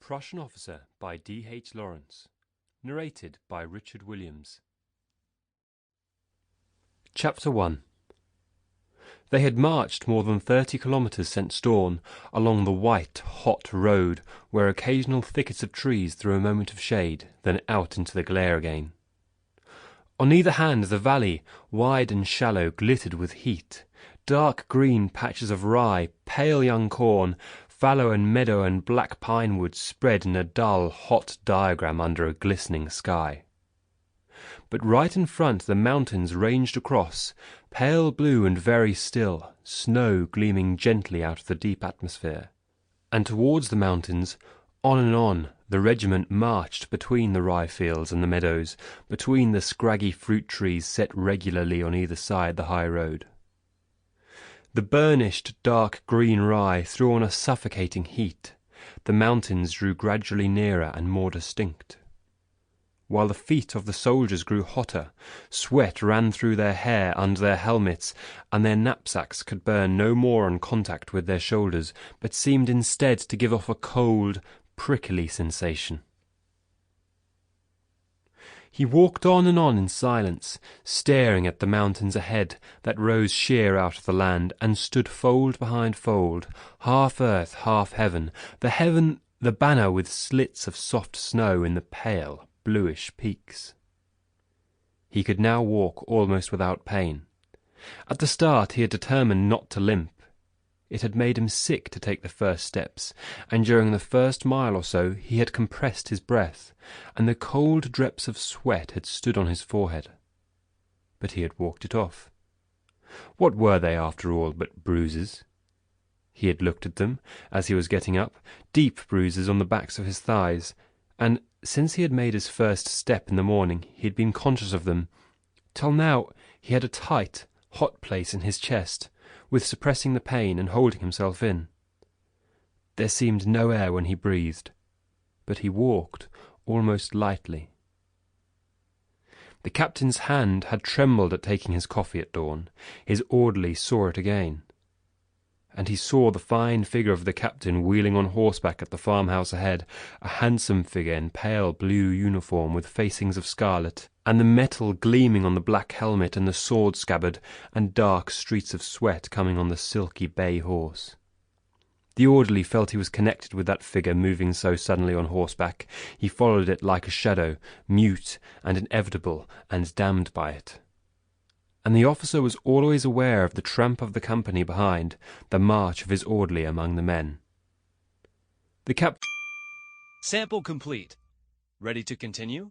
Prussian Officer by D.H. Lawrence. Narrated by Richard Williams. Chapter 1. They had marched more than 30 kilometres since dawn, along the white, hot road, where occasional thickets of trees threw a moment of shade, then out into the glare again. On either hand the valley, wide and shallow, glittered with heat. Dark green patches of rye, pale young corn, fallow and meadow and black pine woods spread in a dull, hot diagram under a glistening sky. But right in front the mountains ranged across, pale blue and very still, snow gleaming gently out of the deep atmosphere. And towards the mountains, on and on, the regiment marched between the rye fields and the meadows, between the scraggy fruit trees set regularly on either side the high road. The burnished dark green rye threw on a suffocating heat. The mountains drew gradually nearer and more distinct. While the feet of the soldiers grew hotter, sweat ran through their hair under their helmets, and their knapsacks could burn no more on contact with their shoulders, but seemed instead to give off a cold, prickly sensation. He walked on and on in silence, staring at the mountains ahead that rose sheer out of the land, and stood fold behind fold, half earth, half heaven, the banner with slits of soft snow in the pale, bluish peaks. He could now walk almost without pain. At the start he had determined not to limp. It had made him sick to take the first steps, and during the first mile or so he had compressed his breath, and the cold drips of sweat had stood on his forehead. But he had walked it off. What were they, after all, but bruises? He had looked at them as he was getting up, deep bruises on the backs of his thighs, and since he had made his first step in the morning he had been conscious of them. Till now he had a tight, hot place in his chest, with suppressing the pain and holding himself in. There seemed no air when he breathed, but he walked almost lightly. The captain's hand had trembled at taking his coffee at dawn. His orderly saw it again, and he saw the fine figure of the captain wheeling on horseback at the farmhouse ahead, a handsome figure in pale blue uniform with facings of scarlet, and the metal gleaming on the black helmet and the sword scabbard, and dark streaks of sweat coming on the silky bay horse. The orderly felt he was connected with that figure moving so suddenly on horseback. He followed it like a shadow, mute and inevitable, and damned by it. And the officer was always aware of the tramp of the company behind, the march of his orderly among the men. The captain... Sample complete. Ready to continue?